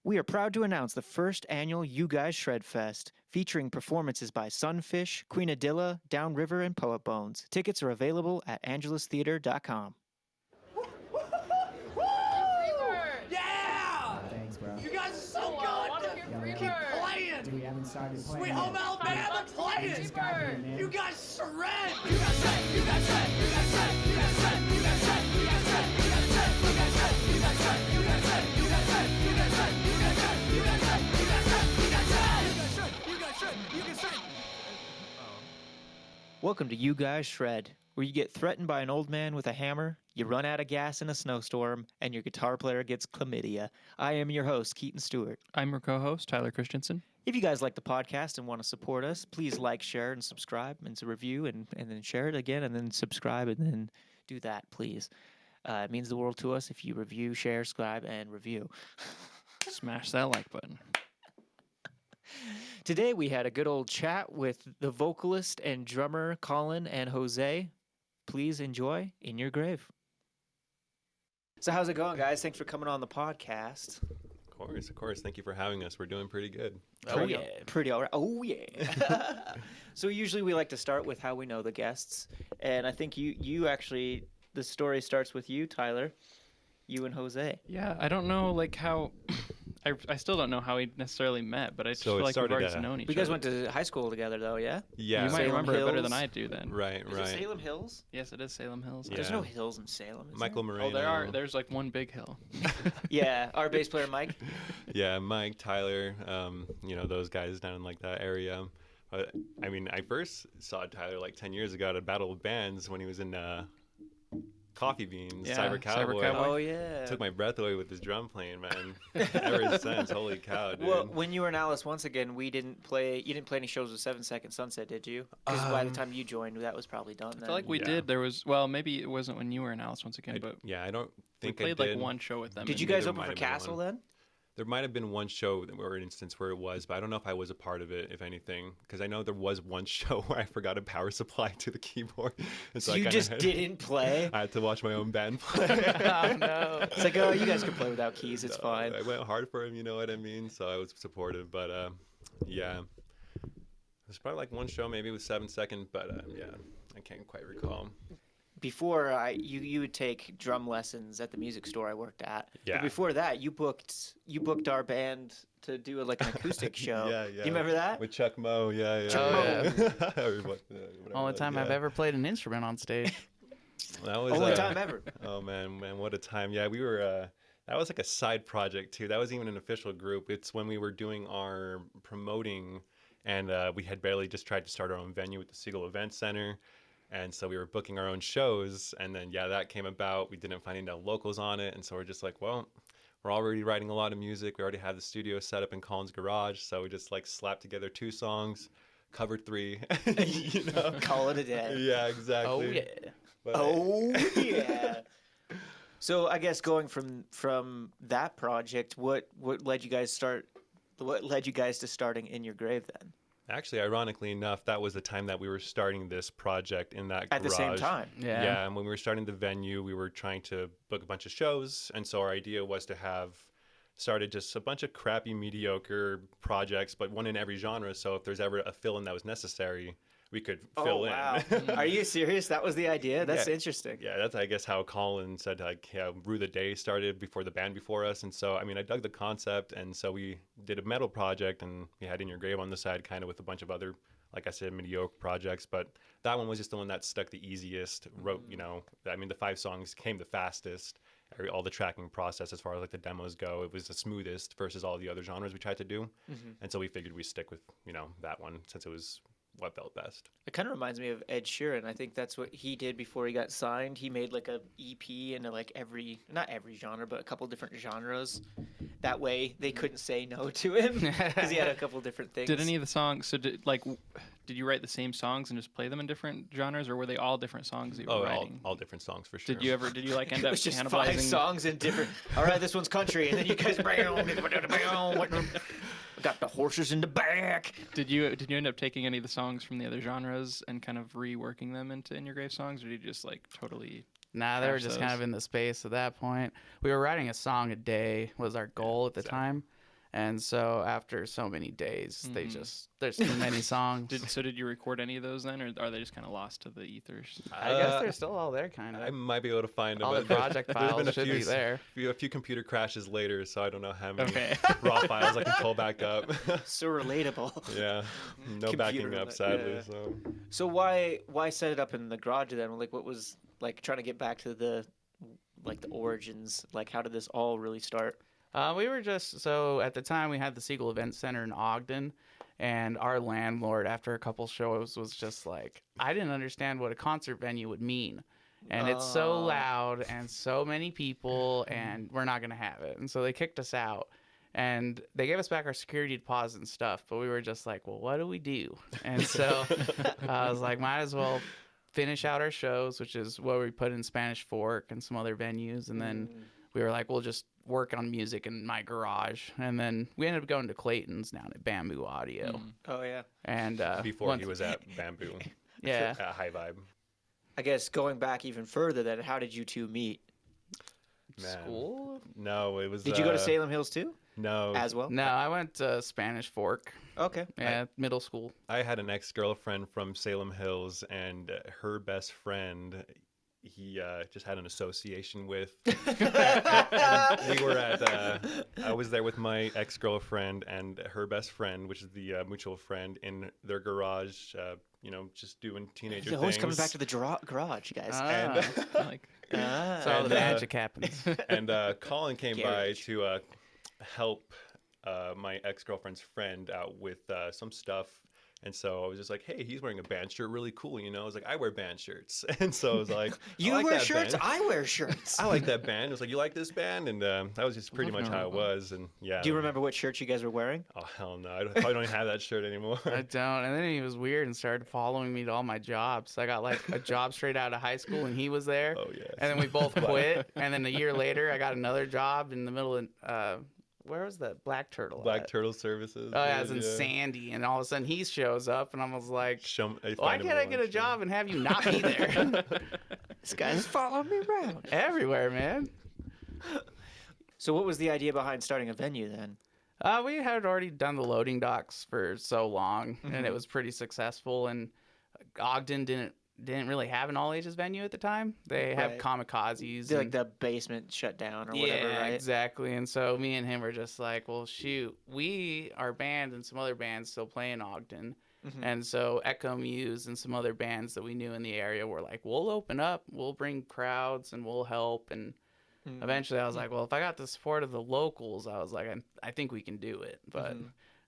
We are proud to announce the first annual You Guys Shred Fest, featuring performances by Sunfish, Queen Adilla, Downriver, and Poet Bones. Tickets are available at angelustheater.com. Yeah! Thanks, bro. You guys are so good! Keep playing! We haven't started playing. Sweet Home Alabama, play it! Just got here, man. You guys shred! You guys shred! You guys shred! You guys shred! You guys shred! You guys shred! You guys shred! You guys shred! You guys shred! You guys shred! You guys shred! You guys shred! You guys shred! You guys shred! You guys shred! You guys shred! You guys shred! You guys shred! You guys shred! Welcome to You Guys Shred, where you get threatened by an old man with a hammer, you run out of gas in a snowstorm, and your guitar player gets chlamydia. I am your host, Keaton Stewart. I'm your co-host, Tyler Christensen. If you guys like the podcast and want to support us, please like, share, and subscribe, and to review, and then share it again, and then subscribe, and then do that, please. It means the world to us if you review, share, subscribe, and review. Smash that like button. Today we had a good old chat with the vocalist and drummer Collin and Jose. Please enjoy In Your Grave. So how's it going, guys? Thanks for coming on the podcast. Of course. Thank you for having us. We're doing pretty good. Pretty all right. Oh, yeah. So usually we like to start with how we know the guests. And I think you actually, the story starts with you, Tyler. You and Jose. Yeah, I don't know how... I still don't know how we necessarily met, but I just So feel it like we've started already at- known each You other. guys went to high school together, though, yeah? Yeah. You might Salem remember it better Hills. than I do then. Right. Is it Salem Hills? Yes, it is Salem Hills. Yeah. There's no hills in Salem, is Michael there? Moreno. There's like one big hill. Yeah, our bass player, Mike. Yeah, Mike, Tyler, those guys down in like that area. But I mean, I first saw Tyler like 10 years ago at a Battle of Bands when he was in Coffee Beans, Yeah, Cyber Cowboy. Oh, yeah. Took my breath away with his drum playing, man. Ever since, holy cow, dude. Well, when you were in Alice, once again, you didn't play any shows with 7 Second Sunset, did you? Because by the time you joined, that was probably done I then. feel like we Yeah. did. Maybe it wasn't when you were in Alice once again, but I don't we think played I did. like one show with them. Did and you guys there open might for have been Castle one. then? There might have been one show or an instance where it was, but I don't know if I was a part of it, if anything, because I know there was one show where I forgot a power supply to the keyboard. And So I you kinda just didn't play? I had to watch my own band play. Oh, no. It's like, oh, you guys can play without keys. It's No, fine. I went hard for him, you know what I mean? So I was supportive, but yeah. There's probably like one show maybe with 7 Second, but yeah, I can't quite recall. Before, you would take drum lessons at the music store I worked at. Yeah. But before that, you booked our band to do an acoustic show. Yeah. Do you remember that? With Chuck Moe, yeah. Chuck Moe. Only time I've ever played an instrument on stage. That was Only time ever. Oh man, what a time! Yeah, we were. That was like a side project too. That wasn't even an official group. It's when we were doing our promoting, and we had barely just tried to start our own venue with the Siegel Event Center, and so we were booking our own shows. And then that came about. We didn't find any locals on it, and so we're just like, well, we're already writing a lot of music. We already have the studio set up in Colin's garage, so we just like slapped together 2 songs, covered 3. Call it a day. Yeah, exactly. Oh, yeah. But, Oh yeah. So I guess going from that project, what led you guys to starting In Your Grave then? Actually, ironically enough, that was the time that we were starting this project in that At garage. the same time. Yeah, and when we were starting the venue, we were trying to book a bunch of shows, and so our idea was to have started just a bunch of crappy, mediocre projects, but one in every genre. So if there's ever a fill-in that was necessary, we could fill in. Wow. Are you serious? That was the idea? That's Yeah. interesting. Yeah, that's I guess how Colin said Rue the Day started before the band before us, and so I mean I dug the concept, and so we did a metal project, and we had In Your Grave on the side, kind of with a bunch of other, like I said, mediocre projects, but that one was just the one that stuck the easiest. Wrote, I mean the 5 songs came the fastest. All the tracking process as far as like the demos go, it was the smoothest versus all the other genres we tried to do, and so we figured we'd stick with that one since it was what felt best. It kind of reminds me of Ed Sheeran. I think that's what he did before he got signed. He made like a EP into like not every genre, but a couple different genres. That way they couldn't say no to him because he had a couple different things. Did any of the songs? So did you write the same songs and just play them in different genres, or were they all different songs that you were writing? all different songs for sure. Did you like end It up was just cannibalizing? 5 songs in different. All right, this one's country, and then you guys got the horses in the back. Did you end up taking any of the songs from the other genres and kind of reworking them into In Your Grave songs, or did you just like totally? Nah, they were Crash just those. kind of in the space at that point. We were writing a song a day was our goal at the time. And so after so many days, there's too many songs. Did you record any of those then, or are they just kind of lost to the ethers? I guess they're still all there, kind of. I might be able to find them. All the project files should be there. A few computer crashes later, so I don't know how many Okay. raw files I can pull back up. So relatable. Yeah, no Computer backing up, limit, sadly. yeah. So So why set it up in the garage then? Like, what was like trying to get back to the origins? Like, how did this all really start? We were so at the time we had the Siegel Event Center in Ogden, and our landlord after a couple shows was just like, I didn't understand what a concert venue would mean. And it's so loud and so many people, and we're not going to have it. And so they kicked us out. And they gave us back our security deposit and stuff, but we were just like, well, what do we do? And so I was like, might as well finish out our shows, which is what we put in Spanish Fork and some other venues. And then we were like, we'll just work on music in my garage. And then we ended up going to Clayton's down at Bamboo Audio. Oh yeah. And before he was at Bamboo, yeah. at High Vibe. I guess going back even further, then how did you two meet? Man. School? No, it was. Did you go to Salem Hills too, No, as well? No, I went to Spanish Fork. Okay. Yeah, middle school. I had an ex-girlfriend from Salem Hills, and her best friend, he just had an association with. And we were at. I was there with my ex-girlfriend and her best friend, which is the mutual friend, in their garage. Just doing teenager It's always things. coming back to the garage, guys. And, Like, That's how the magic happens. and Collin came by Garage. to help my ex-girlfriend's friend out with some stuff. And so I was just like, hey, he's wearing a band shirt, really cool, I was like, I wear band shirts. And so I was like, You I like wear that shirts, band. I wear shirts. I like that band. It was like, you like this band? And that was just pretty much how it was. And yeah. Do you remember what shirt you guys were wearing? Oh, hell no. I probably don't have that shirt anymore. I don't. And then he was weird and started following me to all my jobs. I got like a job straight out of high school and he was there. Oh, yes. And then we both quit. And then a year later, I got another job in the middle of, where was that? Black Turtle. Black at? Turtle Services. Oh, yeah, it was in Sandy. And all of a sudden he shows up and I was like, why Find him can't I at get a lunch, job and have you not be there? This guy's following me around. Everywhere, man. So what was the idea behind starting a venue then? We had already done the loading docks for so long, and it was pretty successful. And Ogden didn't really have an all ages venue at the time. They have Right. kamikazes. Like and- the basement shut down or yeah, whatever, right? exactly. And so me and him were just like, well, shoot, our band and some other bands still play in Ogden. And so Echo Muse and some other bands that we knew in the area were like, we'll open up, we'll bring crowds, and we'll help. And eventually I was like, well, if I got the support of the locals, I was like, I think we can do it. But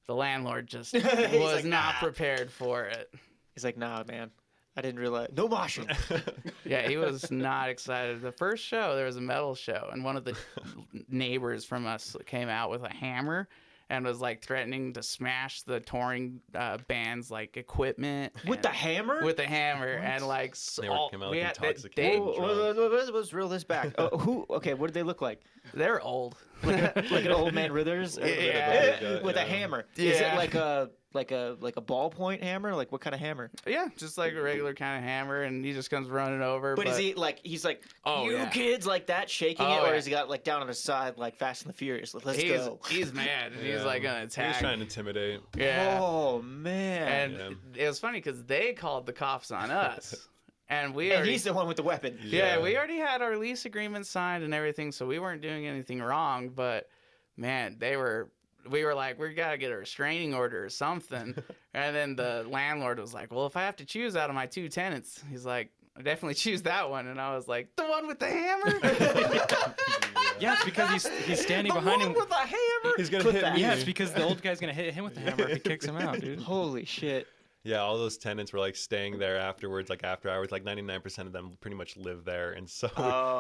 the landlord just was like, not "Nah." prepared for it. He's like, nah, man. I didn't realize. No moshing. Yeah, he was not excited. The first show, there was a metal show, and one of the neighbors from us came out with a hammer and was like threatening to smash the touring band's like equipment With the hammer? with a hammer, and like They were came out like intoxicated. they, Let's reel this back. Okay, what did they look like? they're old. Like an old man Withers? Yeah. With a Yeah. hammer. Is it Yeah. like a ballpoint hammer? Like what kind of hammer? Yeah, just like a regular kind of hammer, and he just comes running over. But is he like he's like Oh, you yeah. kids like that shaking Oh, it, or yeah. has he got like down on his side like Fast and the Furious? Like, let's he's go. he's mad, and he's Yeah. like gonna He was attack. trying to intimidate. Yeah. Oh man. And it was funny because they called the cops on us, and we And already, he's the one with the weapon. yeah, we already had our lease agreement signed and everything, so we weren't doing anything wrong. But man, we were like, we gotta get a restraining order or something. And then the landlord was like, well, if I have to choose out of my two tenants, he's like, I definitely choose that one. And I was like, the one with the hammer? yeah, it's because he's standing behind him. with a hammer. He's gonna Clip hit that. me. Yeah, it's because the old guy's gonna hit him with the hammer if he kicks him out, dude. Holy shit. Yeah, all those tenants were like staying there afterwards, like after hours. Like 99% of them pretty much live there, and so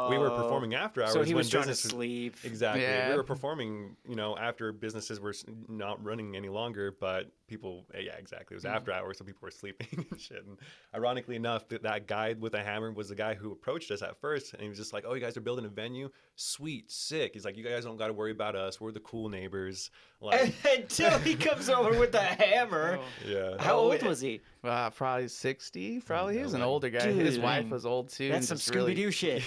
we were performing after hours. So he was when trying to business sleep. Exactly. Yeah. We were performing, after businesses were not running any longer, but people, yeah, exactly. It was after hours, so people were sleeping and shit. And ironically enough, that guy with the hammer was the guy who approached us at first, and he was just like, "Oh, you guys are building a venue? Sweet, sick." He's like, "You guys don't got to worry about us. We're the cool neighbors." Like, Until he comes over with the hammer. yeah. How old was was he? Probably 60. Probably he was an way. older guy. His Dude, wife was old too. That's and some just Scooby Doo shit.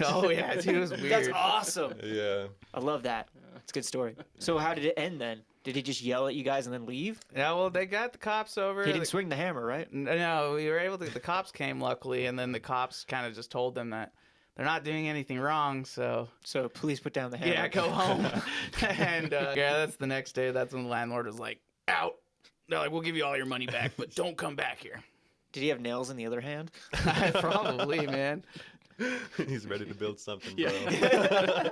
Oh yeah, he was weird. That's awesome. Yeah. I love that. It's a good story. So how did it end then? Did he just yell at you guys and then leave? Yeah, well, they got the cops over. He didn't swing the hammer, right? No, we were able to. The cops came luckily, and then the cops kind of just told them that they're not doing anything wrong. So So please put down the hammer. yeah, go home. And yeah, that's the next day. That's when the landlord was like, "Out." They're like, "We'll give you all your money back, but don't come back here." Did he have nails in the other hand? Probably, man. He's ready to build something, bro. Yeah.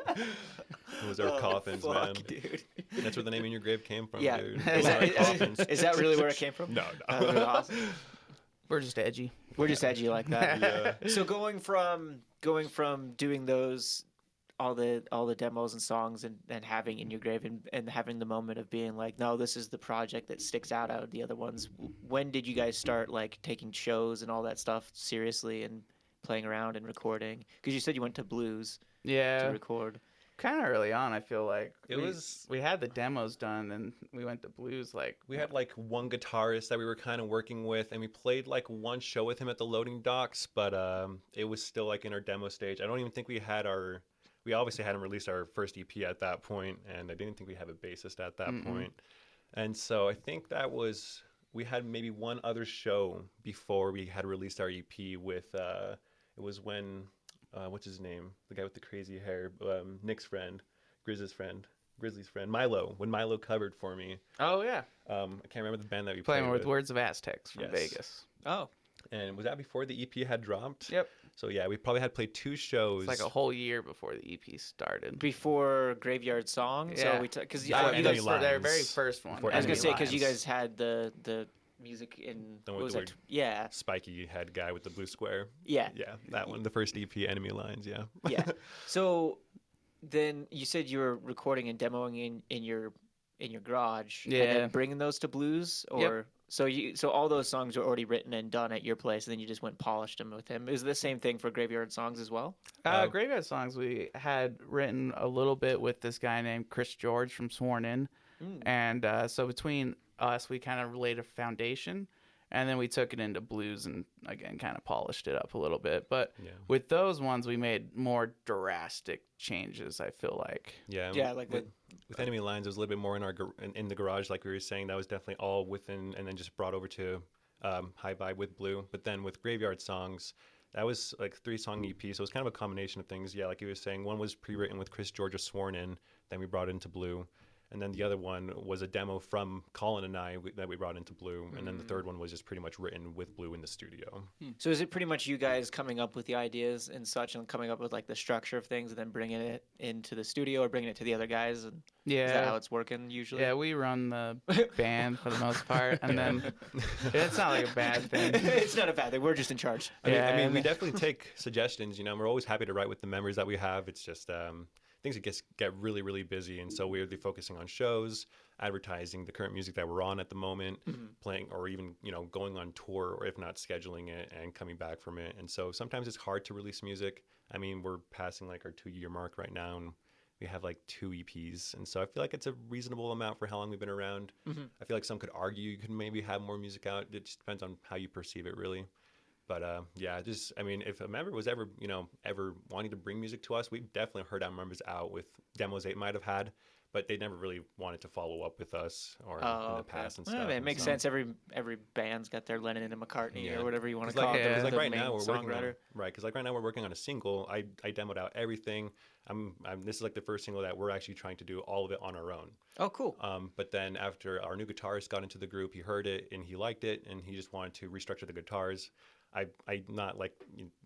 Those are coffins, fuck, man. dude. That's where the name in your grave came from, Yeah. dude. Is Those that, are coffins. is that really where it came from? No, Oh, no. that's awesome. We're just edgy. We're just edgy like that. Yeah. So going from doing those all the demos and songs and having in your grave and having the moment of being like, no, this is the project that sticks out of the other ones. When did you guys start like taking shows and all that stuff seriously and playing around and recording? Because you said you went to Blues to Yeah, record. kind of early on. I feel like was- we had the demos done, and we went to Blues like We had like one guitarist that we were kind of working with, and we played like one show with him at the loading docks, but it was still like in our demo stage. I don't even think we had we obviously hadn't released our first EP at that point, and I didn't think we had a bassist at that point. And so I think we had maybe one other show before we had released our EP with, it was when, what's his name? The guy with the crazy hair, Nick's friend, Grizzly's friend, Milo, when Milo covered for me. Oh yeah, I can't remember the band that we playing played with Words of Aztecs from Yes. Vegas. Oh, And was that before the EP had dropped? Yep, So yeah, we probably had played 2 shows. it's like a whole year before the EP started. before Graveyard Song. Yeah. So we because Before you Enemy guys. Lines. Their very first one. Before I was gonna Enemy say because you Lines. guys had the music in The what one was with that? the Yeah, spiky head guy with the blue square. yeah, Yeah, that one. The first EP, Enemy Lines. Yeah. yeah. So then you said you were recording and demoing in your garage. And Yeah. then bringing those to Blues, or so all those songs were already written and done at your place, and then you just went and polished them with him. Is it the same thing for Graveyard Songs as well? Graveyard Songs we had written a little bit with this guy named Chris George from Sworn In, and so between us we kind of laid a foundation, and then we took it into Blues and again kind of polished it up a little bit. But Yeah. with those ones we made more drastic changes. I feel like. Yeah. Yeah, like with Enemy Lines, it was a little bit more in our in the garage, like we were saying. That was definitely all within, and then just brought over to High Vibe with Blue. But then with Graveyard Songs, that was like 3-song EP, so it was kind of a combination of things. Yeah, like you were saying, one was pre-written with Chris George of Sworn In, then we brought it into Blue. And then the other one was a demo from Collin and I that we brought into Blue. And then the third one was just pretty much written with Blue in the studio. So is it pretty much you guys coming up with the ideas and such, and coming up with like the structure of things, and then bringing it into the studio or bringing it to the other guys? And Yeah. is that how it's working usually? Yeah, we run the band for the most part, and then it's not like a bad thing. It's not a bad thing. We're just in charge. I mean, Yeah. we definitely take suggestions. You know, we're always happy to write with the members that we have. It's just things that get really, really busy, and so we're focusing on shows, advertising the current music that we're on at the moment, playing, or even going on tour, or if not scheduling it and coming back from it. And so sometimes it's hard to release music. I mean, we're passing like our 2-year mark right now, and we have like 2 EPs, and so I feel like it's a reasonable amount for how long we've been around. I feel like some could argue you could maybe have more music out. It just depends on how you perceive it, really. But yeah, I mean, if a member was ever wanting to bring music to us, we've definitely heard our members out with demos they might have had, but they never really wanted to follow up with us or in the past and Well, stuff. it and makes so- sense. Every band's got their Lennon and McCartney Yeah. or whatever you want to Because call like, it. because, like the right main now we're working on songwriter. because like right now we're working on a single. I demoed out everything. This is like the first single that we're actually trying to do all of it on our own. Oh, cool. But then after our new guitarist got into the group, he heard it and he liked it, and he just wanted to restructure the guitars. I not like,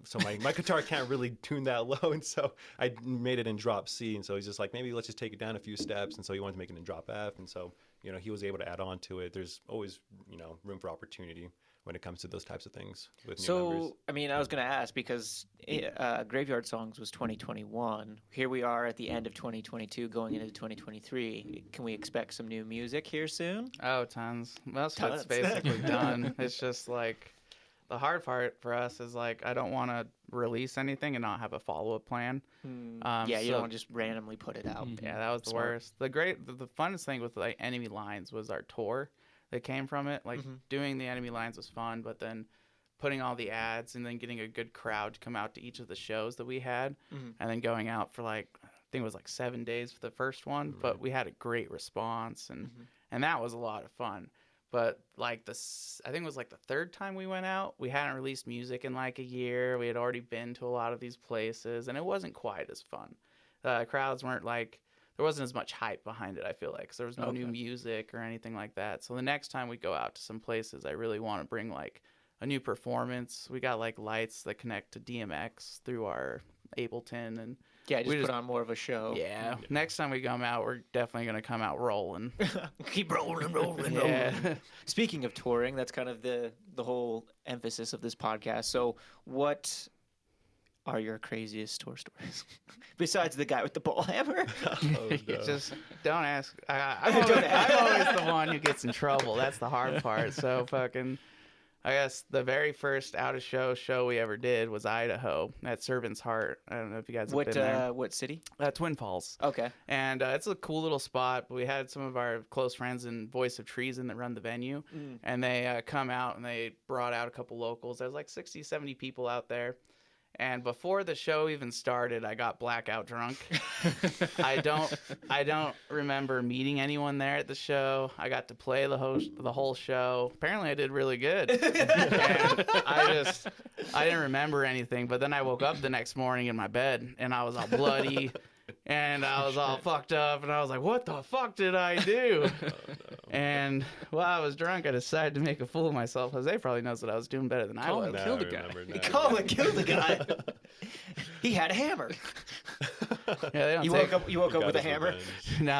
so my guitar can't really tune that low, and so I made it in drop C, and so he's just like, maybe let's just take it down a few steps, and so he wanted to make it in drop F, and so he was able to add on to it. There's always room for opportunity when it comes to those types of things with new members. So, I mean, I was going to ask because Graveyard Songs was 2021. Here we are at the end of 2022 going into 2023. Can we expect some new music here soon? Oh, tons. Most of it's Tons. basically done. It's just like the hard part for us is like I don't want to release anything and not have a follow-up plan. Yeah, you so- don't want to just randomly put it out. Yeah, that was the Smart. worst. The funnest thing with like Enemy Lines was our tour. that came from it. Like Mhm. doing the enemy lines was fun, but then putting all the ads and then getting a good crowd to come out to each of the shows that we had, Mhm. and then going out for like I think it was like 7 days for the first one, but we had a great response, and that was a lot of fun. But like I think it was like the third time we went out. We hadn't released music in like a year. We had already been to a lot of these places, and it wasn't quite as fun. Crowds weren't like, there wasn't as much hype behind it, I feel like, 'cause there was no new music or anything like that. So the next time we go out to some places, I really want to bring like a new performance. We got like lights that connect to DMX through our Ableton, and Yeah, just we put on more of a show. yeah. Next time we come out, we're definitely gonna come out rolling. Keep rolling, rolling, Yeah. rolling. Speaking of touring, that's kind of the whole emphasis of this podcast. So, what are your craziest tour stories besides the guy with the ball hammer? Oh, no. Just don't ask. I'm Don't always the one who gets in trouble. That's the hard part. So fucking, I guess the very first out of show we ever did was Idaho at Servant's Heart. I don't know if you guys have been there. What city? Twin Falls. Okay. And it's a cool little spot. We had some of our close friends in Voice of Treason that run the venue. And they come out and they brought out a couple locals. There was like 60, 70 people out there. And before the show even started, I got blackout drunk. I don't remember meeting anyone there at the show. I got to play the whole show. Apparently I did really good. And I didn't remember anything. But then I woke up the next morning in my bed and I was all bloody and I was all fucked up and I was like, what the fuck did I do? And while I was drunk, I decided to make a fool of myself. Jose probably knows that I was doing better than I was. Now killed I a guy. remember now. Colin killed the guy. He had a hammer. Yeah, they don't You take- woke up He with a got his hammer. revenge. No,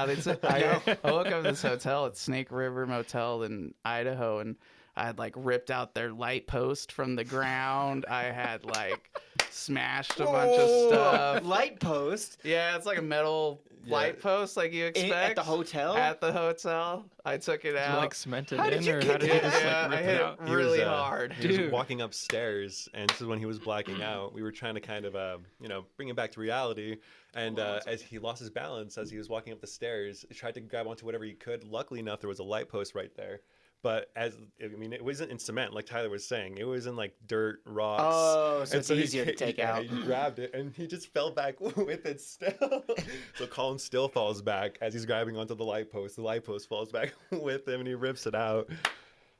I woke up at this hotel at Snake River Motel in Idaho, and I had like ripped out their light post from the ground. I had like smashed a bunch of stuff. Light post Yeah, it's like a metal light post, like you expect at the hotel. At the hotel, I took it Did you out. like cement it How in, did you or get how did you just yeah, like I rip hit it it out? He was, really hard. He was Dude. walking upstairs, and this is when he was blacking out. We were trying to kind of, bring him back to reality. And as he lost his balance, as he was walking up the stairs, he tried to grab onto whatever he could. Luckily enough, there was a light post right there. But it wasn't in cement, like Tyler was saying. It was in like dirt, rocks. Oh, so And it's he easier to take out. He grabbed it, and he just fell back with it still. So Colin still falls back as he's grabbing onto the light post. The light post falls back with him, and he rips it out.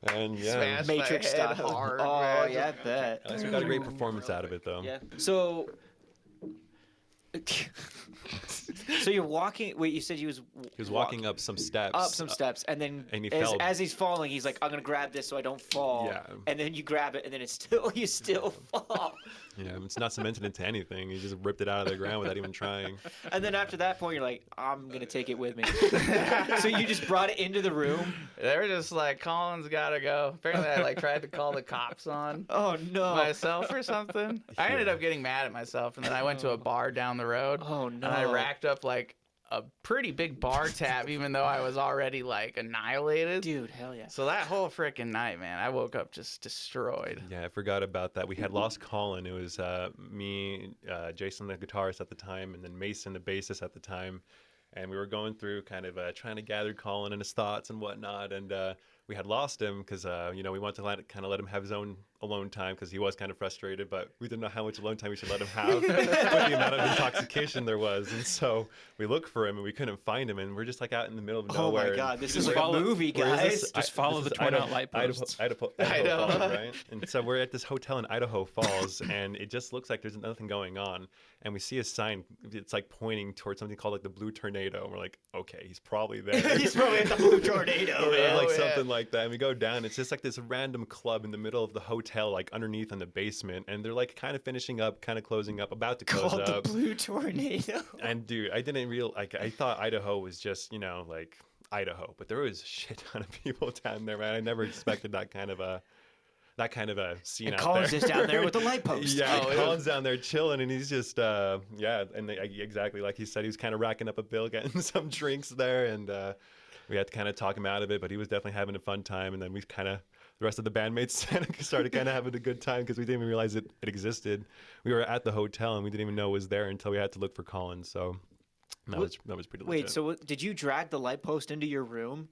And yeah, Smashed Matrix my head style. hard, Oh man. yeah, I bet. at least we got a great performance out of it, though. Yeah. So. So you're walking. Wait, you said he was. He was walking up some steps. Up some steps, and then and he fell. as he's falling, he's like, "I'm gonna grab this so I don't fall." Yeah. And then you grab it, and then you still fall. Yeah, it's not cemented into anything. He just ripped it out of the ground without even trying. And then after that point, you're like, "I'm gonna take it with me." So you just brought it into the room. They were just like, Colin's gotta go. Apparently, I like tried to call the cops on Oh no. myself or something. I ended up getting mad at myself, and then I went to a bar down the road. Oh no. And I racked up like a pretty big bar tab, even though I was already like annihilated. Dude, hell yeah. So that whole freaking night, man, I woke up just destroyed. Yeah, I forgot about that. We had lost Colin. It was me, Jason, the guitarist at the time, and then Mason, the bassist at the time. And we were going through kind of trying to gather Colin and his thoughts and whatnot. And we had lost him because, we wanted to let him have his own alone time because he was kind of frustrated, but we didn't know how much alone time we should let him have with the amount of intoxication there was. And so we looked for him and we couldn't find him. And we're just like out in the middle of Oh nowhere. my god, this and is like follow- a movie, where is guys. this? Just follow this the is twin Idaho- out light Idaho- posts. Idaho Idaho. Falls, right? And so we're at this hotel in Idaho Falls, and it just looks like there's nothing going on. And we see a sign. It's like pointing towards something called like the Blue Tornado. And we're like, okay, he's probably there. He's probably at the Blue Tornado. Yeah, man. like Oh, yeah. something like that. And we go down. It's just like this random club in the middle of the hotel, like underneath in the basement. And they're like kind of finishing up, kind of closing up, about to close Called the up. Blue Tornado. And dude, I didn't I thought Idaho was just, like Idaho, but there was a shit ton of people down there, man. I never expected that kind of a scene And out Colin's there. just down there with the light post. Yeah, Oh, Colin's down there chilling, and he's just, exactly like he said, he was kind of racking up a bill, getting some drinks there, and we had to kind of talk him out of it, but he was definitely having a fun time, and then we kind of, the rest of the bandmates started kind of having a good time because we didn't even realize it existed. We were at the hotel, and we didn't even know it was there until we had to look for Colin, so that was pretty legit. Wait, so did you drag the light post into your room?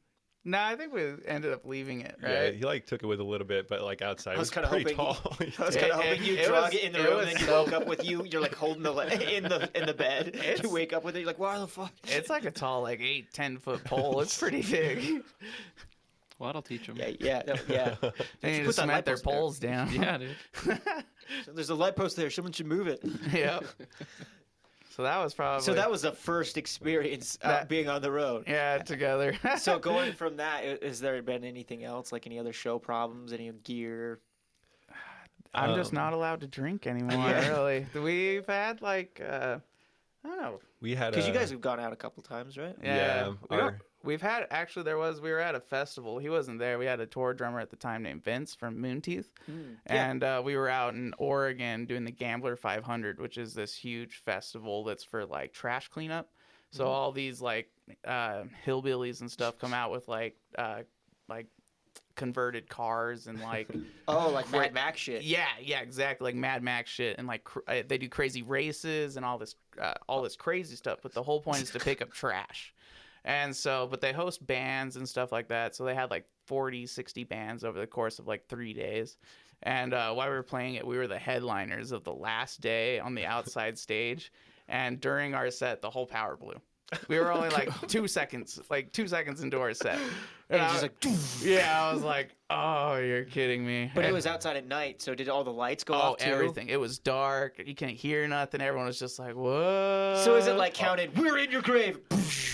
No, I think we ended up leaving it, Yeah, right? he like took it with a little bit, but like outside, I he was was kinda pretty hoping tall. I was kind of hoping you drug it in the room, and then you so- woke up with you're like holding in the bed. It's- You wake up with it. You're like, why the fuck? It's like a tall, like 8-10 foot pole. It's pretty big. Well, that'll teach them. Yeah. They need to put that cement light their post there. poles down. Yeah, dude. So there's a light post there. Someone should move it. Yep. So that was probably. So that was the first experience being on the road. Yeah, together. So going from that, has there been anything else, like any other show problems, any gear? I'm just not allowed to drink anymore. Really, we've had like I don't know. We had Because you guys have gone out a couple times, right? Yeah, Yeah, we've had actually we were at a festival. He wasn't there. We had a tour drummer at the time named Vince from Moonteeth, and we were out in Oregon doing the Gambler 500, which is this huge festival that's for like trash cleanup. So all these like hillbillies and stuff come out with like converted cars and like Oh, like Mad Max shit. yeah exactly, like Mad Max shit, and like they do crazy races and all this crazy stuff, but the whole point is to pick up trash. And so, but they host bands and stuff like that, so they had like 40-60 bands over the course of like 3 days. And while we were playing it, we were the headliners of the last day on the outside stage, and during our set the whole power blew. We were only like 2 seconds into our set. And it's just like, Yeah, I was like, oh, you're kidding me. but it And- was outside at night, so did all the lights go oh, off too? everything. It was dark. You couldn't hear nothing. Everyone was just like, what? So is it like counted? We're in your grave.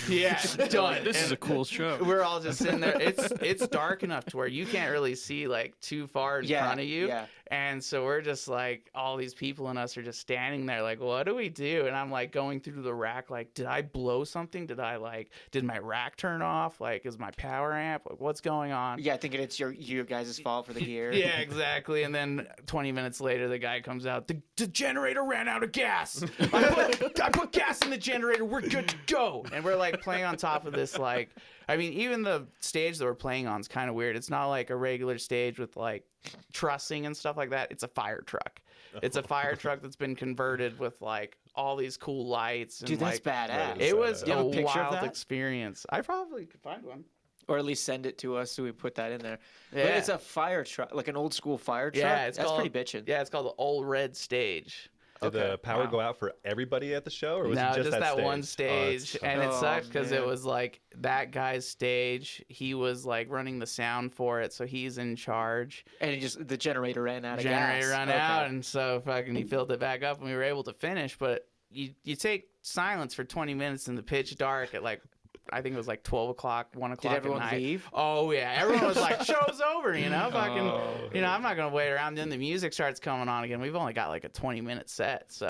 yeah, done. This is And a cool show. we're all just sitting there. It's dark enough to where you can't really see like too far in front of you. Yeah. And so we're just like, all these people and us are just standing there like, what do we do? And I'm like going through the rack like, did I blow something? Did my rack turn off? Like, is my power amp? Like, what's going on? Yeah, thinking it's your guys' fault for the gear. Yeah, exactly. And then 20 minutes later, the guy comes out. The generator ran out of gas. I put gas in the generator. We're good to go. And we're like playing on top of this. Like, I mean, even the stage that we're playing on is kind of weird. It's not like a regular stage with like trussing and stuff like that. It's a fire truck. It's a fire truck that's been converted with like all these cool lights. And, Dude, that's like, badass. it was Do you have a a picture of wild that? experience. I probably could find one. Or at least send it to us so we put that in there. Yeah. But it's a fire truck, like an old school fire truck. Yeah, it's That's called, pretty bitchin'. Yeah, it's called the Old Red Stage. Did the power go out for everybody at the show, or was No, it just that stage? one stage, and it Oh, sucked because it man. was like that guy's stage. He was like running the sound for it, so he's in charge. And the generator ran out of Generator gas. run Okay. out, and so fucking he filled it back up, and we were able to finish. But you take silence for 20 minutes in the pitch dark at like, I think it was like 12 o'clock, 1 o'clock Did everyone at night. leave? Oh yeah, everyone was like, "Show's over," you know, fucking. Oh. You know, I'm not gonna wait around. Then the music starts coming on again. We've only got like a 20-minute set, so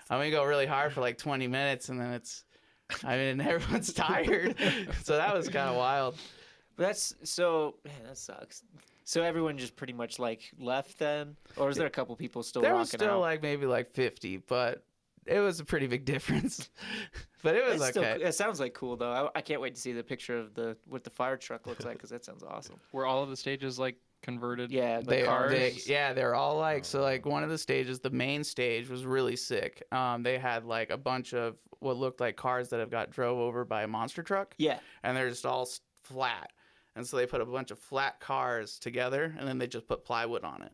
I'm gonna go really hard for like 20 minutes, and then everyone's tired. So that was kind of wild. But that sucks. So everyone just pretty much like left then? Or is there a couple people still There rocking was still out? like maybe like 50, but it was a pretty big difference. But it was It's okay. still, it sounds like cool though. I can't wait to see the picture of what the fire truck looks like because that sounds awesome. Were all of the stages like converted? Yeah, like They are. cars? They're all like, so like one of the stages, the main stage was really sick. They had like a bunch of what looked like cars that have got drove over by a monster truck, Yeah. and they're just all flat. And so they put a bunch of flat cars together, and then they just put plywood on it.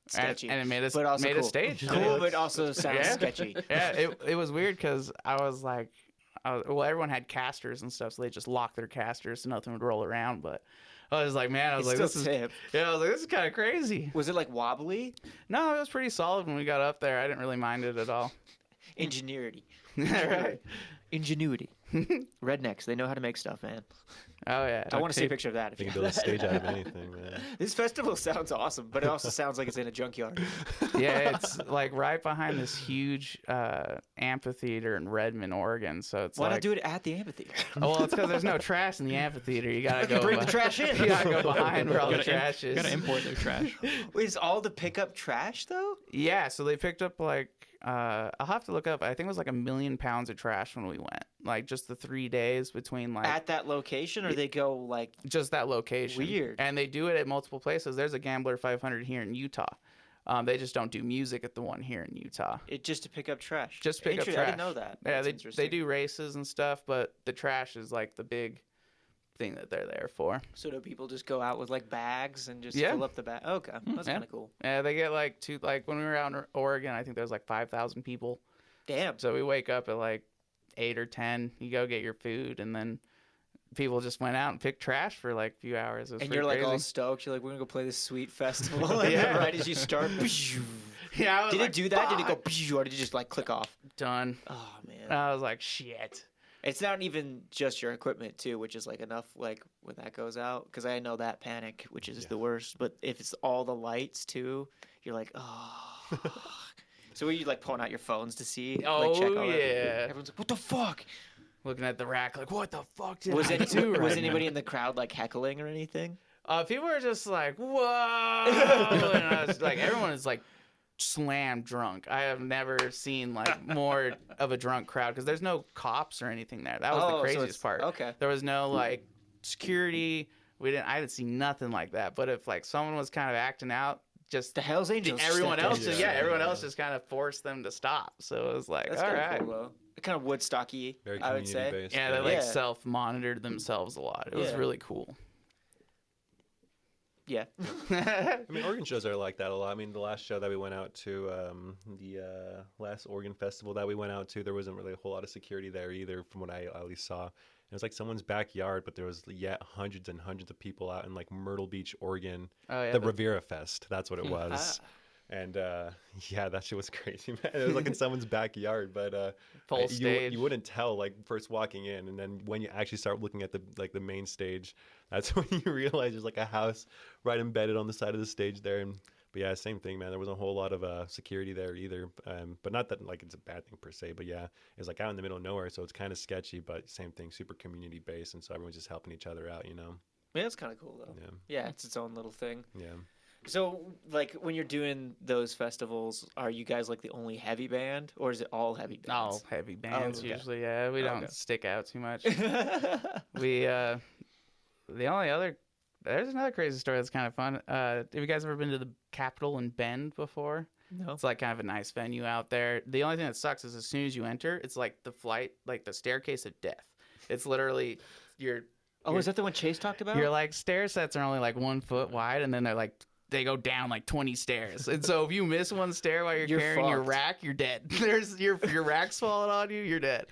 Sketchy. And it made but also a cool. stage. Cool, but also sounds Yeah. sketchy. Yeah, it was weird because I was like, well, everyone had casters and stuff, so they just locked their casters so nothing would roll around. But I was like, man, I was It's like, still this is, tip. yeah, I was like, this is kind of crazy. Was it like wobbly? No, it was pretty solid when we got up there. I didn't really mind it at all. Ingenuity. Right. Ingenuity. Rednecks, they know how to make stuff, man. Oh yeah. I want to see a tape. picture of that. If They you can build a stage out of anything, man. This festival sounds awesome, but it also sounds like it's in a junkyard. Yeah, it's like right behind this huge amphitheater in Redmond, Oregon. So it's Why like, not do it at the amphitheater? oh, well, it's because there's no trash in the amphitheater. You gotta go Bring the trash in. You gotta go behind where all the Gotta trash is. Gotta import their trash. Is all to pick up trash though? Yeah, so they picked up like I'll have to look up. I think it was like 1 million pounds of trash when we went. Like just the 3 days between like At that location, or they go like just that location. Weird. And they do it at multiple places. There's a Gambler 500 here in Utah. They just don't do music at the one here in Utah. just to pick up trash? Just pick up Interesting. trash. I didn't know that. Yeah, That's they interesting. do races and stuff, but the trash is like the big thing that they're there for. So do people just go out with like bags and just Yeah. fill up the bag? Okay, that's Yeah. kind of cool. Yeah, they get like when we were out in Oregon, I think there was like 5,000 people. Damn. So we wake up at like 8 or 10. You go get your food, and then people just went out and picked trash for like a few hours. It was And pretty you're like crazy. all stoked. You're like, we're gonna go play this sweet festival. And Yeah. then right as you start, Yeah, I was did like, it do that? Did it go, "Fuck." or did it just like click off? Done? Oh man. I was like, shit. It's not even just your equipment too, which is like enough. Like when that goes out, because I know that panic, which is the worst. But if it's all the lights too, you're like, oh. So were you like pulling out your phones to see? Oh, like, check all that? yeah. Everyone's like, what the fuck? Looking at the rack, like, what the fuck did Was I do right was now? anybody in the crowd like heckling or anything? People were just like, whoa. And I was like, everyone is like slam drunk. I have never seen like more of a drunk crowd because there's no cops or anything there. That was Oh, the so craziest it's- part. okay. There was no like security. I didn't see nothing like that. But if like someone was kind of acting out, just The Hell's Angels. everyone stepped else, in. just, everyone else just kind of forced them to stop. So it was like, That's all kind right. of cool though. Kind of Woodstocky, Very I would say. community based. Yeah, they Yeah. like self-monitored themselves a lot. It was Yeah. really cool. Yeah. I mean, Oregon shows are like that a lot. I mean, the last show that we went out to, the last Oregon festival that we went out to, there wasn't really a whole lot of security there either, from what I at least saw. It was like someone's backyard, but there was yet hundreds and hundreds of people out in like Myrtle Beach, Oregon, Oh yeah, the Riviera Fest. That's what it was. Ah. And yeah, that shit was crazy, man. It was like in someone's backyard, but full stage. you wouldn't tell like first walking in, and then when you actually start looking at the main stage, that's when you realize there's like a house right embedded on the side of the stage there. And but yeah, same thing, man. There wasn't a whole lot of security there either. But not that like it's a bad thing per se, but yeah, it's like out in the middle of nowhere, so it's kind of sketchy. But same thing, super community based, and so everyone's just helping each other out, you know. Yeah, that's kind of cool though. Yeah, it's its own little thing. Yeah. So, like, when you're doing those festivals, are you guys like the only heavy band, or is it all heavy all bands? heavy bands okay. usually. Yeah, we don't Okay. stick out too much. We the only other there's another crazy story that's kind of fun. Have you guys ever been to the Capitol in Bend before? No. It's like kind of a nice venue out there. The only thing that sucks is as soon as you enter, it's like the staircase of death. It's literally Oh, is that the one Chase talked about? your like stair sets are only like 1 foot wide, and then they go down like 20 stairs. And so if you miss one stair while you're carrying your fucked. rack, you're dead. There's your rack's falling on you, you're dead.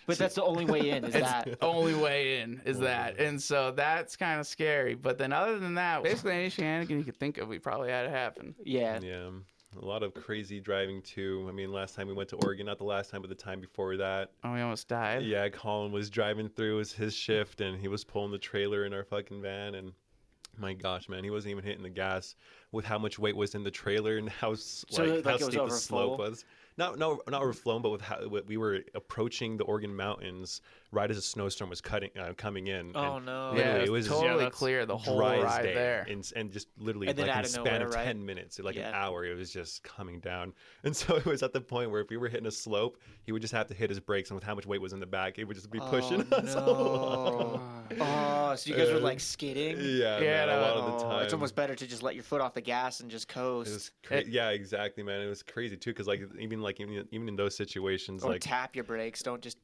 But that's the only way in, is that? Only way in is that. And so that's kind of scary. But then other than that, basically any shenanigan you could think of, we probably had it happen. Yeah. Yeah. A lot of crazy driving too. I mean, last time we went to Oregon, not the last time, but the time before that. Oh, we almost died. Yeah, Collin was driving through. It was his shift, and he was pulling the trailer in our fucking van. And my gosh, man, he wasn't even hitting the gas with how much weight was in the trailer and how So, how like, it was steep the slope overfull? was. Not overflown, but with how we were approaching the Oregon mountains right as a snowstorm was coming in. Oh, and no. literally, Yeah, it was totally that's clear the whole dry as ride day, there. and just literally And then like out in a of span nowhere, of right? 10 minutes, like an Yeah. hour, it was just coming down. And so it was at the point where if we were hitting a slope, he would just have to hit his brakes, and with how much weight was in the back, it would just be pushing us along. Oh, so you guys were like skidding? Yeah, Yeah, man, a lot of the Oh, time. it's almost better to just let your foot off the gas and just It coast. was yeah, exactly, man. It was crazy too, because like even in those situations, Or like tap your brakes. Don't just.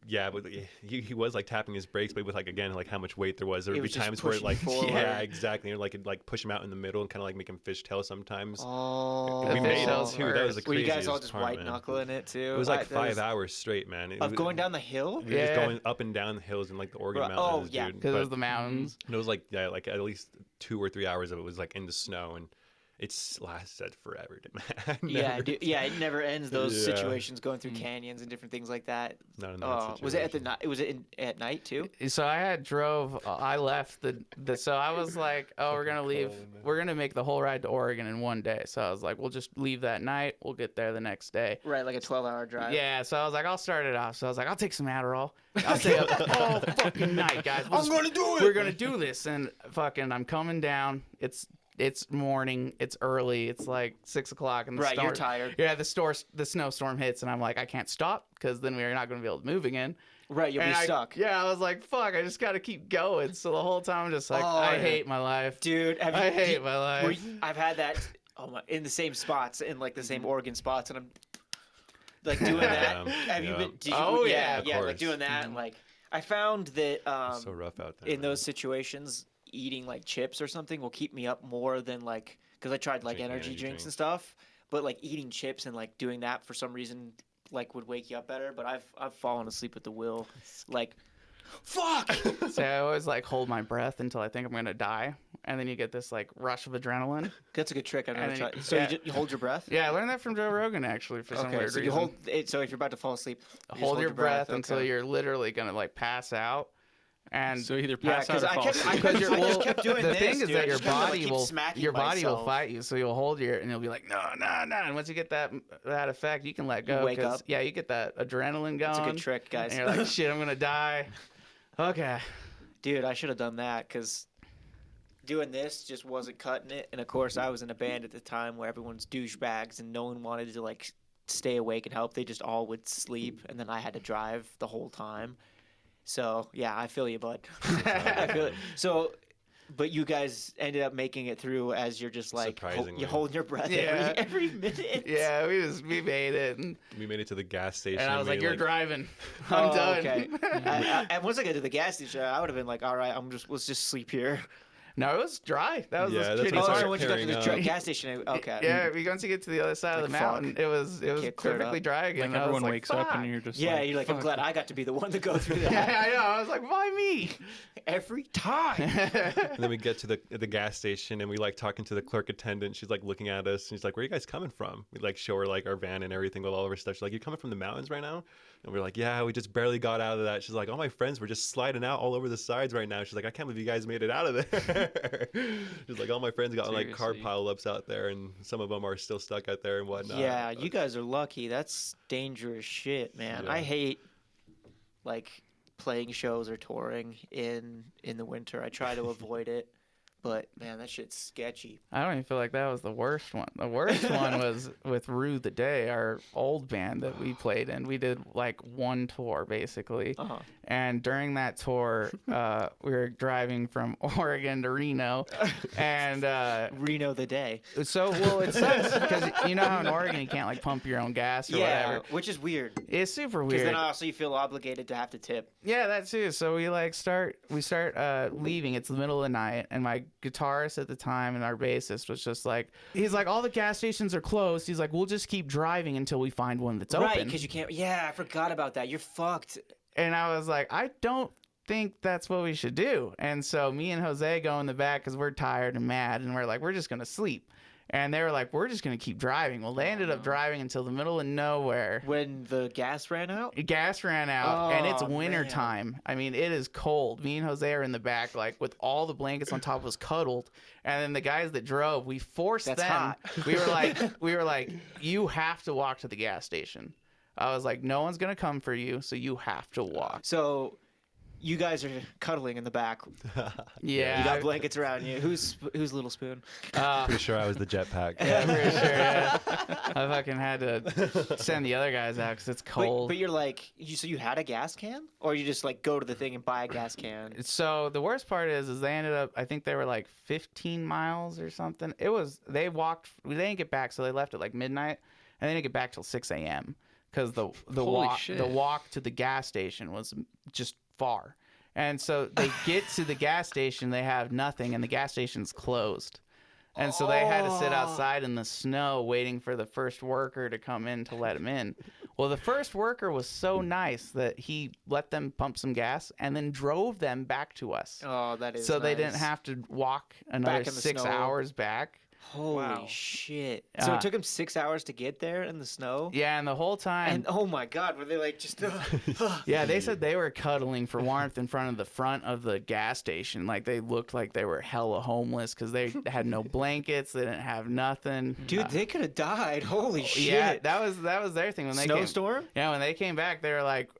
yeah, but he was like tapping his brakes, but with like again like how much weight there was. There It would be was just times where pushing like forward. yeah, exactly, or like it'd, like push him out in the middle and kind of like make him fishtail sometimes. Oh. We made it fishtail's too. That was the Were you craziest guys all just part, white man. knuckling it too? It was like That was- 5 hours straight, man. of going down the hill. We were just Yeah. going up and down the hills in like the Oregon Right. mountains, Oh, yeah. dude. Because it was But the mountains. it was like yeah, like at least 2 or 3 hours of it was like in the snow, and it's lasted forever, man. Yeah, Never- yeah, it never ends. Those Yeah. situations going through canyons and different things like that. Not in that Oh, was it at the situation. night? Was it at night too? So I left so I was like, oh, we're going to leave. We're going to make the whole ride to Oregon in one day. So I was like, we'll just leave that night. We'll get there the next day. Right, like a 12-hour drive. Yeah, so I was like, I'll start it off. So I was like, I'll take some Adderall. I'll stay up the whole fucking night, guys. I'm gonna do it. We're gonna do this, and fucking, I'm coming down. It's morning. It's early. It's like 6 o'clock, and the Right, you're tired. Yeah, the snowstorm hits, and I'm like, I can't stop because then we're not gonna be able to move again. Right, you'll And be stuck. Yeah, I was like, fuck, I just gotta keep going. So the whole time I'm just like, Oh, I yeah. hate my life. Dude, have you, I hate my life. I've had that in the same spots, in like the same Oregon spots, and I'm like doing that. Yeah, Have you yeah. been? Did you, Oh, yeah, yeah, of yeah, like course. doing that, and like I found that It's so rough out there. in man. those situations, eating like chips or something will keep me up more than like because I tried like Drinking energy energy drinks and drinks. stuff, but like eating chips and like doing that for some reason like would wake you up better. But I've fallen asleep at the wheel, like fuck. So I always like hold my breath until I think I'm gonna die, and then you get this like rush of adrenaline. That's a good trick. I've never And then tried. you- So yeah. you hold your breath. Yeah, I learned that from Joe Rogan actually for some Okay, weird so reason. you hold it. So if you're about to fall asleep, you just hold your breath until okay. you're literally gonna like pass out. And So either Yeah, pass out because or I fall kept, asleep. I because just kept doing the this. thing is dude. that I your just kinda, like, body keep will smacking will myself. fight you, so you'll hold your and you'll be like no, and once you get that effect, you can let go. wake 'cause, up. Yeah, you get that adrenaline going. It's a good trick, guys. And you're like, shit, I'm gonna die. Okay. Dude, I should have done that because doing this just wasn't cutting it. And of course, I was in a band at the time where everyone's douchebags and no one wanted to like stay awake and help. They just all would sleep, and then I had to drive the whole time. So yeah, I feel you, bud. I feel it. So, but you guys ended up making it through as you're just like Surprisingly. you holding your breath Yeah. every minute. Yeah, we made it, and We made it to the gas station. I was we, like, "You're driving. I'm Oh, done." okay. And once I got to the gas station, I would have been like, "All right, let's just sleep here." No, it was dry. That was Yeah, the that's shitty what Oh, part. started so once you got to the carrying up. gas station, okay. Yeah, once you get to the other side of Like, the mountain, fuck. it was Get cleared perfectly up. dry again. Like I was everyone like, wakes up "Fuck." and you're just Yeah, like, you're like, I'm fuck. glad I got to be the one to go through that Yeah, I know. I was like, why me? every time. And then we get to the gas station and we like talking to the clerk attendant. She's like looking at us and she's like, "Where are you guys coming from?" We like show her like our van and everything with all of our stuff. She's like, "You coming from the mountains right now?" And we're like, "Yeah, we just barely got out of that." She's like, "All my friends were just sliding out all over the sides right now." She's like, "I can't believe you guys made it out of there." She's like, "All my friends got like car Seriously. pileups out there and some of them are still stuck out there and whatnot." Yeah, you guys are lucky. That's dangerous shit, man. Yeah. I hate like playing shows or touring in the winter. I try to avoid it, but man, that shit's sketchy. I don't even feel like that was the worst one. The worst one was with Rue the Day, our old band that we played in. We did like one tour basically. Uh-huh. And during that tour, we were driving from Oregon to Reno. And Reno the day. so, well, it sucks because you know how in Oregon you can't like pump your own gas or Yeah, whatever. which is weird. It's super Because weird. then also you feel obligated to have to tip. Yeah, that too. So we like start leaving. It's the middle of the night, and my guitarist at the time and our bassist was just like, he's like, all the gas stations are closed. He's like, we'll just keep driving until we find one that's Right, open. because you can't. Yeah, I forgot about that. You're fucked. And I was like, I don't think that's what we should do. And so me and Jose go in the back because we're tired and mad, and we're like, we're just gonna sleep. And they were like, we're just gonna keep driving. Well, they ended up driving until the middle of nowhere. When the gas ran out. Gas ran out, and it's Oh, winter man. time. I mean, it is cold. Me and Jose are in the back, like with all the blankets on top of us cuddled, and then the guys that drove, we forced That's them. hot. We were like, you have to walk to the gas station. I was like, no one's gonna come for you, so you have to walk. So, you guys are cuddling in the back. Yeah, You got blankets around you. Who's little spoon? Pretty sure I was the jetpack. Yeah, I'm pretty sure. Yeah. I fucking had to send the other guys out because it's cold. But you're like, so you had a gas can, or you just like go to the thing and buy a gas can? So the worst part is they ended up, I think they were like 15 miles or something. They didn't get back, so they left at like midnight, and they didn't get back till 6 a.m. because the Holy shit. walk to the gas station was just far. And so they get to the gas station, they have nothing, and the gas station's closed. And so they had to sit outside in the snow waiting for the first worker to come in to let them in. Well, the first worker was so nice that he let them pump some gas and then drove them back to us. Oh, that is So they didn't nice. have to walk another in the 6 snow. hours back. Holy Wow. shit! So Uh, it took them 6 hours to get there in the snow. Yeah, and the whole time... And oh my god, were they like just? Yeah, they said they were cuddling for warmth in front of the gas station. Like they looked like they were hella homeless because they had no blankets. They didn't have nothing. Dude, they could have died. Holy shit! Yeah, that was their thing when they came. Snowstorm. Yeah, when they came back, they were like,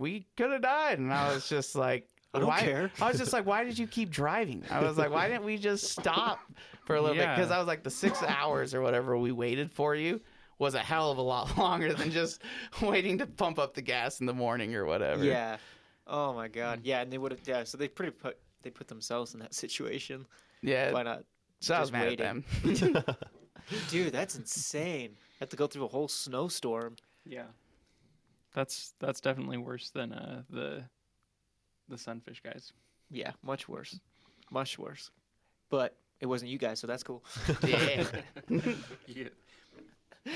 we could have died, and I was just like, I don't care. I was just like, why did you keep driving? I was like, why didn't we just stop for a little bit? Yeah. Because I was like, the 6 hours or whatever we waited for you was a hell of a lot longer than just waiting to pump up the gas in the morning or whatever. Yeah. Oh my god. Yeah, and they would have. Yeah, so they put themselves in that situation. Yeah. Why not? So I was just mad waiting. at them. Dude, that's insane. Have to go through a whole snowstorm. Yeah. That's definitely worse than the the Sunfish guys. Yeah, much worse. Much worse. But it wasn't you guys, so that's cool. Yeah. Yeah.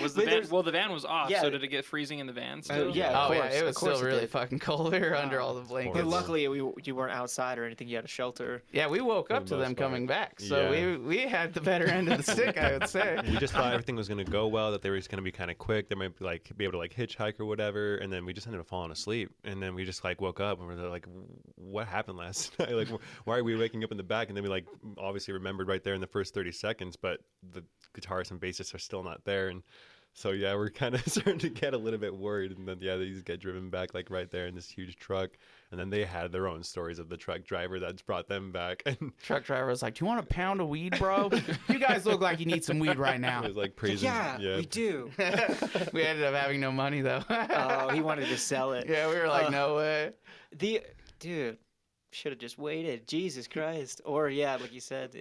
Was But the van, there's- well, the van was off, Yeah. so did it get freezing in the van still? yeah. Oh Of yeah, course, it of was course still it really did. fucking cold. We were under all the blankets. But Horrible. luckily, you weren't outside or anything. You had a shelter. Yeah, we woke For up the to them most part. coming back, so Yeah. we had the better end of the stick, I would say. We just thought everything was going to go well, that they were just going to be kind of quick. They might be able to like hitchhike or whatever. And then we just ended up falling asleep. And then we just like woke up and we're like, what happened last night? Like, why are we waking up in the back? And then we like obviously remembered right there in the first 30 seconds, but the guitarists and bassists are still not there. And so yeah, we're kind of starting to get a little bit worried. And then yeah, they just get driven back like right there in this huge truck. And then they had their own stories of the truck driver that's brought them back. And Truck driver was like, "Do you want a pound of weed, bro? You guys look like you need some weed right now." it was like praising. We do. We ended up having no money though. Oh, he wanted to sell it. Yeah, we were like, "No way." Dude, should have just waited. Jesus Christ. Or yeah, like you said,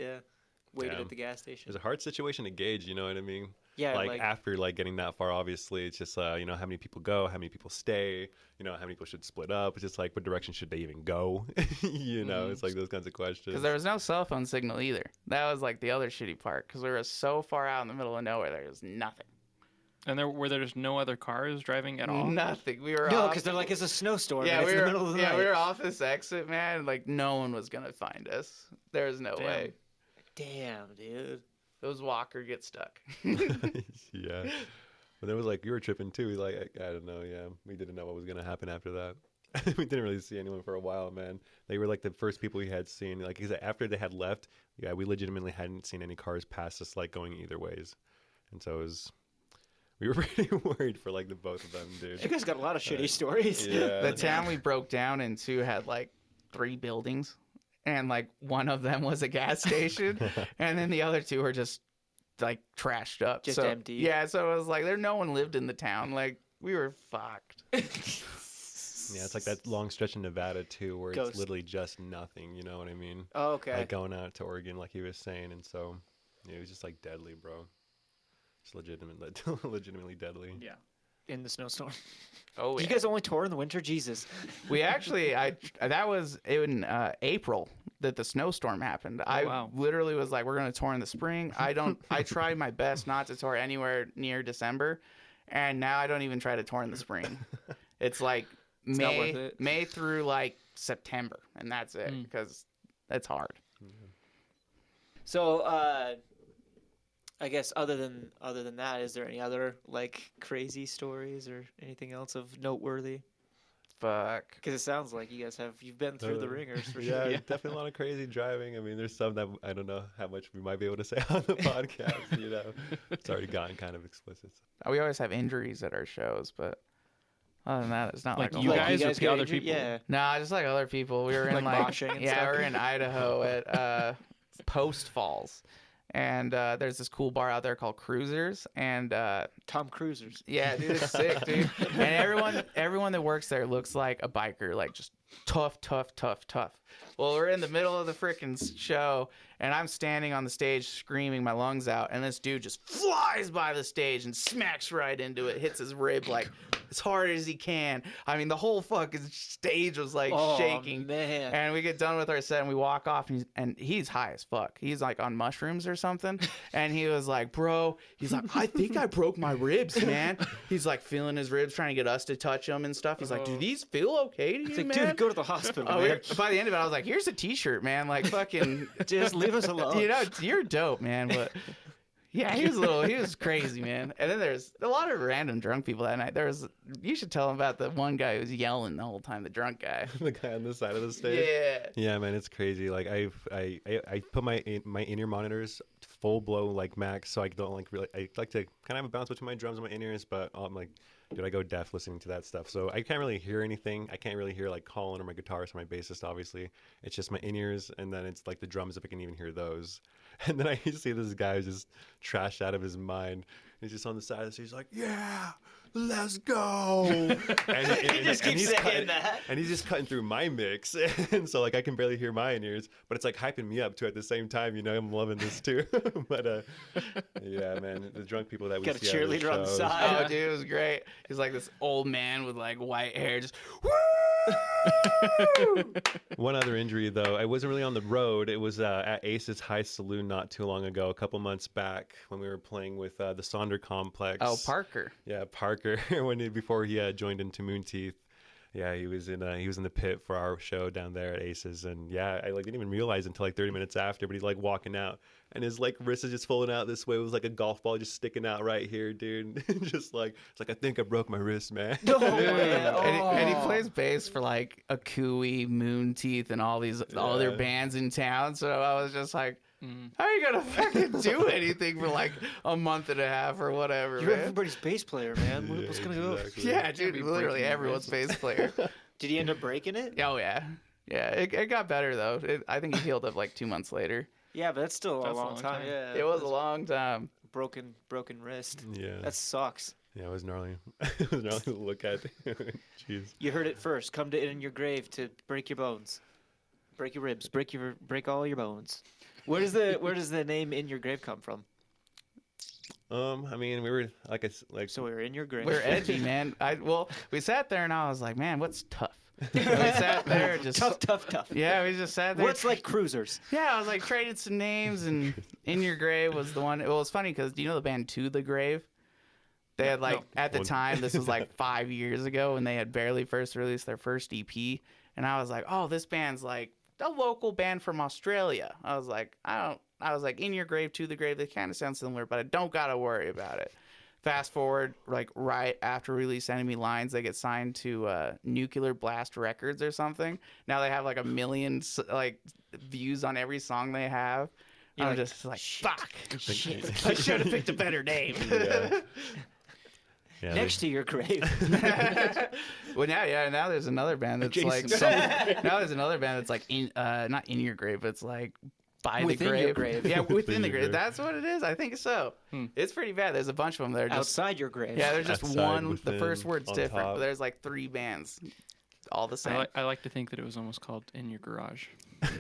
waited Yeah. at the gas It station. was a hard situation to gauge, you know what I mean? Yeah, like after like getting that far, obviously it's just you know, how many people go, how many people stay, you know, how many people should split up. It's just like, what direction should they even go? You know, it's like those kinds of questions. Because there was no cell phone signal either. That was like the other shitty part. Because we were so far out in the middle of nowhere, there was nothing. And were there just no other cars driving at all? Nothing. We were no, off- because they're like, it's a snowstorm. yeah, and it's we in were the middle of the night. we were off this exit, man. Like no one was gonna find us. There was no Damn. way. Damn, dude. It was walk or get stuck. Yeah. But there was like, you were tripping too. Like, I don't know. Yeah. We didn't know what was going to happen after that. We didn't really see anyone for a while, man. They were like the first people we had seen. Like, 'cause after they had left, yeah, we legitimately hadn't seen any cars past us, like going either ways. And so it was, we were pretty worried for like the both of them, You dude. guys got a lot of shitty stories. Yeah. The town we broke down into had like 3 buildings, and like one of them was a gas station, and then the other 2 were just like trashed up, Just so, empty. Yeah, so it was like no one lived in the town. Like we were fucked. Yeah, it's like that long stretch in Nevada too, where Ghost. it's literally just nothing. You know what I mean? Oh, okay. Like going out to Oregon, like he was saying, and so yeah, it was just like deadly, bro. Just legitimately deadly. Yeah. In the snowstorm. Oh You guys only tour in the winter? Jesus. We actually, that was in April that the snowstorm happened. I wow. literally was like, we're gonna tour in the spring. I try my best not to tour anywhere near December, and now I don't even try to tour in the spring. It's like not worth it. May through like September, and that's it because that's hard. So, I guess other than that, is there any other like crazy stories or anything else of noteworthy? Fuck. Because it sounds like you've been through the ringers for Yeah, sure. definitely a lot of crazy driving. I mean, there's some that I don't know how much we might be able to say on the podcast. You know, it's already gotten kind of explicit. We always have injuries at our shows, but other than that, it's not Like like, a you whole- guys or the get other injured? people? Yeah. Nah, just like other people. We were in Like like moshing and yeah, stuff? we were in Idaho at Post Falls, and there's this cool bar out there called Cruisers, and Tom Cruisers. yeah, dude, it's sick, dude. And everyone that works there looks like a biker, like just tough. Well, we're in the middle of the frickin' show, and I'm standing on the stage screaming my lungs out, and this dude just flies by the stage and smacks right into it, hits his rib like as hard as he can. I mean, the whole fucking stage was like Oh, shaking. man. And we get done with our set and we walk off, and he's high as fuck. He's like on mushrooms or something. And he was like, bro, he's like, I think I broke my ribs, man. He's like feeling his ribs, trying to get us to touch them and stuff. He's like, do these feel okay to you, It's like, man? dude, go to the hospital, Oh, man. by the end of it, I was like, here's a t-shirt, man. Like, fucking, Just leave us alone. you know, you're dope, man. But yeah, he was crazy, man. And then there's a lot of random drunk people that night. You should tell him about the one guy who was yelling the whole time, the drunk guy. The guy on the side of the stage. Yeah. Yeah, man, it's crazy. Like I put my in-ear monitors full blow like max, so I don't like really. I like to kind of have a balance between my drums and my in-ears, but I'm like, dude, I go deaf listening to that stuff. So I can't really hear anything. I can't really hear like Collin or my guitarist or my bassist. Obviously, it's just my in-ears, and then it's like the drums if I can even hear those. And then I see this guy who's just trashed out of his mind. He's just on the side of the stage, he's like, yeah, let's go. And He just keeps he's saying cutting, that. and he's just cutting through my mix, and so like I can barely hear my ears, but it's like hyping me up too at the same time. You know, I'm loving this too. But yeah, man, the drunk people that we Got a see at the cheerleader on the shows. side. Oh, dude, it was great. He's like this old man with like white hair, just One other injury though, I wasn't really on the road. It was at Ace's High Saloon not too long ago, a couple months back when we were playing with the Sonder Complex. oh, Parker. Yeah, Parker. Before he joined into Moonteeth. Yeah, he was in the pit for our show down there at Ace's, and yeah, I like didn't even realize until like 30 minutes after. But he's like walking out, and his like wrist is just folding out this way. It was like a golf ball just sticking out right here, dude. Just like it's like I think I broke my wrist, man. Oh, man. And he Oh. plays bass for like Akui, Moonteeth, and all other Yeah. bands in town. So I was just like, Mm. how are you gonna fucking do anything for like a month and a half or whatever, You're man? everybody's bass player, man. Yeah, What's gonna go? exactly. Yeah, dude, be literally breaking everyone's wrists. bass player. Did he end up breaking it? Oh yeah, yeah. It got better though. I think he healed up like 2 months later. Yeah, but that's still That's a long time. Yeah, It was a long time. broken wrist. Yeah, That sucks. yeah, it was gnarly. It was gnarly to look at. Jeez. You heard it first. Come to In Your Grave to break your bones, break your ribs, break all your bones. Where does the name In Your Grave come from? I mean, we were like So we're in your grave. We're edgy, man. We sat there and I was like, man, what's tough? And we sat there just tough. Yeah, we just sat there. What's like cruisers? Yeah, I was like traded some names, and In Your Grave was the one. It was funny because do you know the band To the Grave? They had like at the One- time, this was like 5 years ago, when they had barely first released their first EP, and I was like, oh, this band's like a local band from Australia. I was like, In Your Grave, To the Grave. They kind of sound similar, but I don't gotta worry about it. Fast forward, like right after Release Enemy Lines, they get signed to Nuclear Blast Records or something. Now they have like 1 million like views on every song they have. You're I'm like, just like, "Shit, fuck. shit." I should have picked a better name. yeah. Yeah, Next to your grave. Well, now there's another band that's like now there's another band that's like not In Your Grave, but it's like by Within the your grave. grave. Yeah, within the your grave. grave. That's what it is. I think so. It's pretty bad. There's a bunch of them. They're just Outside your grave. yeah. There's just Outside, one. The within, first word's on different, top. but there's like 3 bands, all the same. I like to think that it was almost called In Your Garage.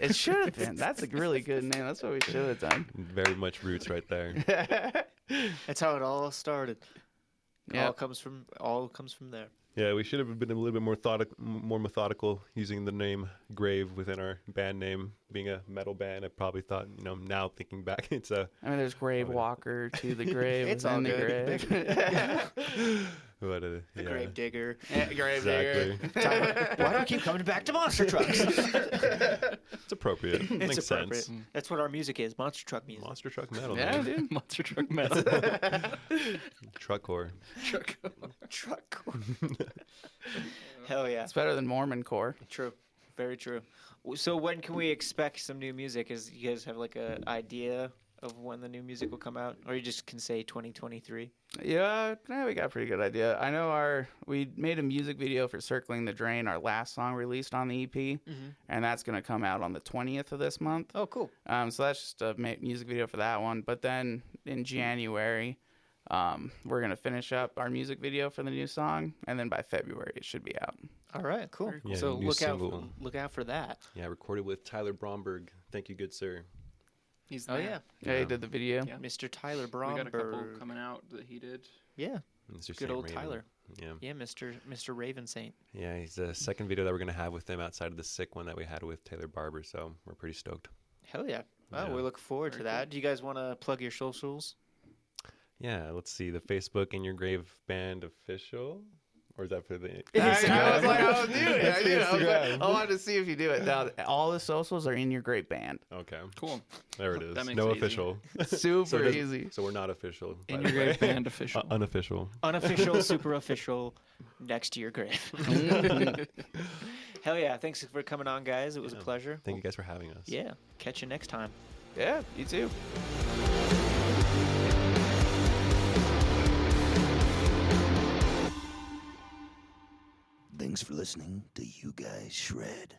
It should have been. That's a really good name. That's what we should have done. very much roots right there. That's how it all started. Yeah. All comes from there. Yeah, we should have been a little bit more methodical using the name Grave within our band name. Being a metal band, I probably thought, now thinking back, it's a. I mean, there's Grave Walker, To the Grave, It's Within all the good. Grave. But, The yeah, grave digger. Yeah, Grave Digger. exactly. Why do we keep coming back to monster trucks? It's appropriate. It's Makes appropriate. sense. That's what our music is. Monster truck music. Monster truck metal. Yeah, man. dude. Monster Truck Metal. Truck core. Truck. Hell yeah. It's better than Mormon core. True. Very true. So when can we expect some new music? Is you guys have like a idea of when the new music will come out, or you just can say 2023? Yeah, we got a pretty good idea. I know we made a music video for Circling the Drain, our last song released on the EP, and that's going to come out on the 20th of this month. Oh, cool. So that's just a music video for that one. But then in January, we're going to finish up our music video for the new song, and then by February it should be out. All right, cool. Yeah, So new single. look out for that. Yeah, recorded with Tyler Bromberg. Thank you, good sir. He's Oh there. yeah, Yeah, he did the video. Yeah. Mr. Tyler We got a couple Bromberg. coming out that he did. Yeah, Mr. good Saint old Raven. Tyler. Yeah. Yeah, Mr. Raven Saint. Yeah, he's the second video that we're going to have with him outside of the sick one that we had with Taylor Barber, so we're pretty stoked. Hell yeah. Oh, Yeah. we look forward to Very that. Do you guys want to plug your socials? Yeah, let's see. The Facebook In Your Grave Band official? Or is that for the... I was like, I was doing it. That's I knew it. I was like, Instagram. I wanted to see if you do it. Now, all the socials are in your great band. Okay, Cool. there it is. That makes No it easy. official. Super it doesn't- easy. So we're not official. In by Your the way. Grave Band official. Unofficial. Unofficial, super official, next to your grave. Hell yeah. Thanks for coming on, guys. It was a Yeah. pleasure. Thank you guys for having us. Yeah. Catch you next time. Yeah, you too. Thanks for listening to You Guys Shred.